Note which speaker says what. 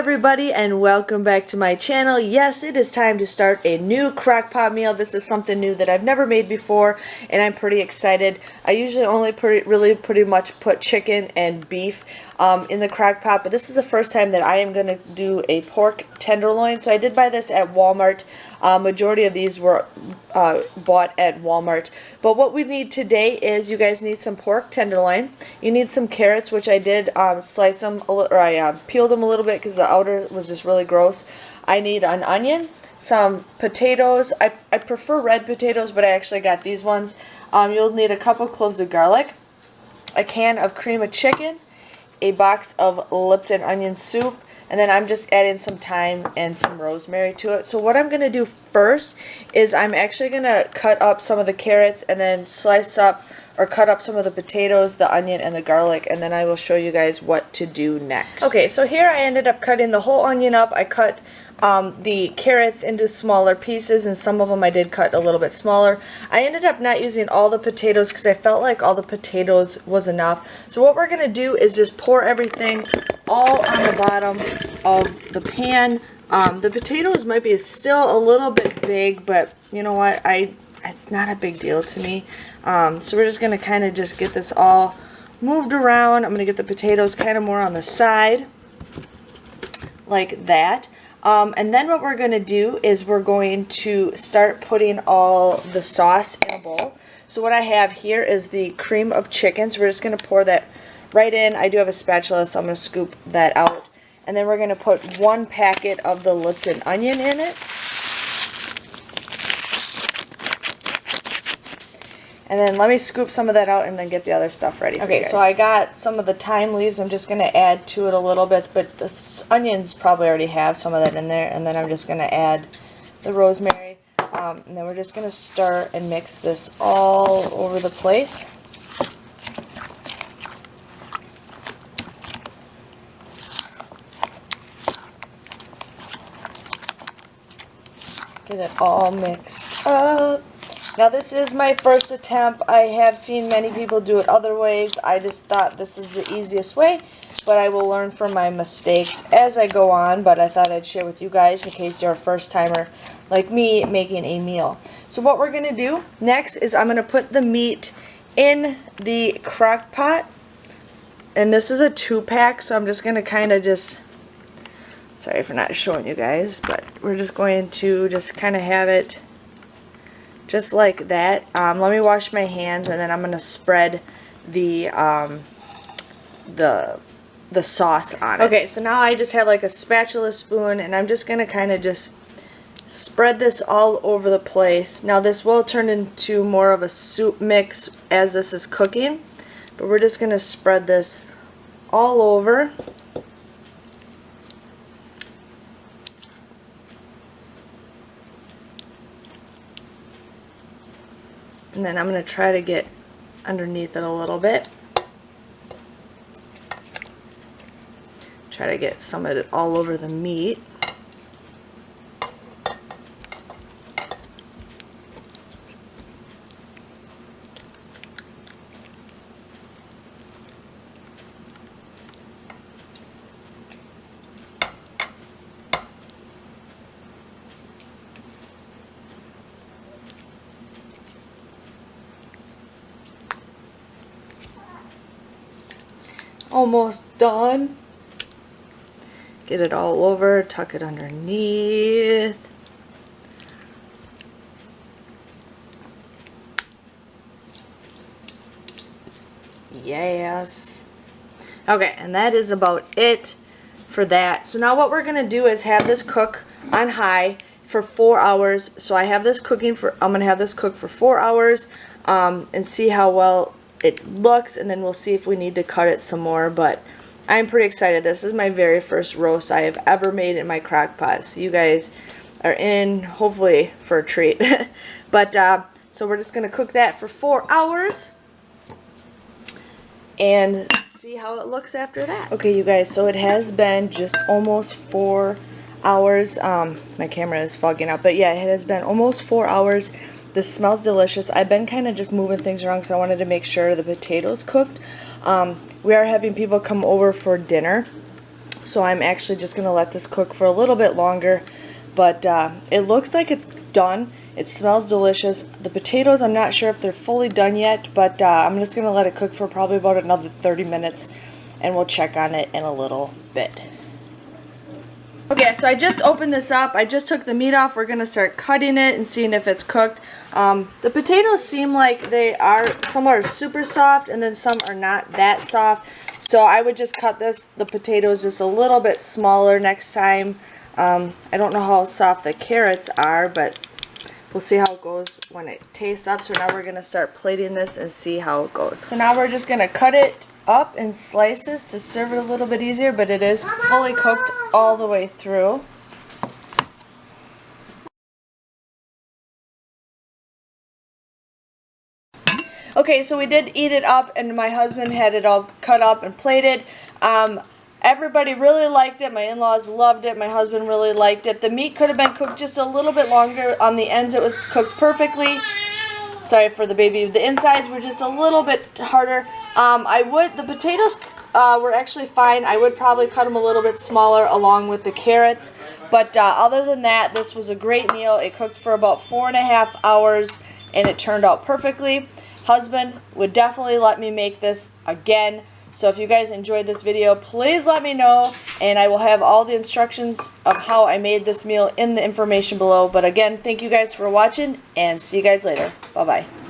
Speaker 1: everybody, and welcome back to my channel. Yes, it is time to start a new crockpot meal. This is something new that I've never made before, and I'm pretty excited. I usually only pretty much put chicken and beef in the crockpot, but this is the first time that I am going to do a pork tenderloin. So I did buy this at Walmart. Majority of these were bought at Walmart. But what we need today is, you guys need some pork tenderloin. You need some carrots, which I did slice them, or I peeled them a little bit because the outer was just really gross. I need an onion, some potatoes. I prefer red potatoes, but I actually got these ones. You'll need a couple cloves of garlic, a can of cream of chicken, a box of Lipton onion soup, and then I'm just adding some thyme and some rosemary to it. So what I'm going to do first is I'm actually going to cut up some of the carrots and then slice up or cut up some of the potatoes, the onion, and the garlic, and then I will show you guys what to do next. Okay, so here I ended up cutting the whole onion up. I cut the carrots into smaller pieces, and some of them I did cut a little bit smaller. I ended up not using all the potatoes because I felt like all the potatoes was enough. So what we're going to do is just pour everything all on the bottom of the pan. The potatoes might be still a little bit big, but you know what, it's not a big deal to me. So we're just going to kind of just get this all moved around. I'm going to get the potatoes kind of more on the side, like that. And then what we're going to do is we're going to start putting all the sauce in a bowl. So what I have here is the cream of chicken. So we're just going to pour that right in. I do have a spatula, so I'm going to scoop that out. And then we're going to put 1 packet of the Lipton onion in it. And then let me scoop some of that out and then get the other stuff ready for you guys. So I got some of the thyme leaves. I'm just going to add to it a little bit, but the onions probably already have some of that in there. And then I'm just going to add the rosemary. And then we're just going to stir and mix this all over the place. Get it all mixed up. Now this is my first attempt. I have seen many people do it other ways. I just thought this is the easiest way, but I will learn from my mistakes as I go on. But I thought I'd share with you guys in case you're a first timer like me making a meal. So what we're going to do next is I'm going to put the meat in the crock pot. And this is a 2-pack, so I'm just going to kind of just, sorry for not showing you guys, but we're just going to just kind of have it just like that. Let me wash my hands, and then I'm going to spread the sauce on it. Okay, so now I just have like a spatula spoon, and I'm just going to kind of just spread this all over the place. Now this will turn into more of a soup mix as this is cooking, but we're just going to spread this all over. And then I'm going to try to get underneath it a little bit. Try to get some of it all over the meat. Almost done. Get it all over, tuck it underneath. Yes. Okay, and that is about it for that. So now what we're going to do is have this cook on high for 4 hours. So I have this cooking for, I'm going to have this cook for 4 hours and see how well it looks, and then we'll see if we need to cut it some more. But I'm pretty excited. This is my very first roast I have ever made in my crock pot, so you guys are in hopefully for a treat. But so we're just gonna cook that for 4 hours and see how it looks after that. Okay, you guys, so it has been just almost 4 hours. My camera is fogging up, but yeah, it has been almost 4 hours. This smells delicious. I've been kind of just moving things around because I wanted to make sure the potatoes cooked. We are having people come over for dinner. So I'm actually just going to let this cook for a little bit longer. But it looks like it's done. It smells delicious. The potatoes, I'm not sure if they're fully done yet, but I'm just going to let it cook for probably about another 30 minutes, and we'll check on it in a little bit. Okay, so I just opened this up. I just took the meat off. We're going to start cutting it and seeing if it's cooked. The potatoes seem like they are, some are super soft and then some are not that soft. So I would just cut the potatoes just a little bit smaller next time. I don't know how soft the carrots are, but we'll see how it goes when it tastes up. So now we're going to start plating this and see how it goes. So now we're just going to cut it up in slices to serve it a little bit easier, but it is fully cooked all the way through. Okay, so we did eat it up, and my husband had it all cut up and plated. Everybody really liked it. My in-laws loved it. My husband really liked it. The meat could have been cooked just a little bit longer. On the ends, it was cooked perfectly. Sorry for the baby. The insides were just a little bit harder. The potatoes were actually fine. I would probably cut them a little bit smaller along with the carrots. But other than that, this was a great meal. It cooked for about 4.5 hours, and it turned out perfectly. Husband would definitely let me make this again. So if you guys enjoyed this video, please let me know, and I will have all the instructions of how I made this meal in the information below. But again, thank you guys for watching, and see you guys later. Bye-bye.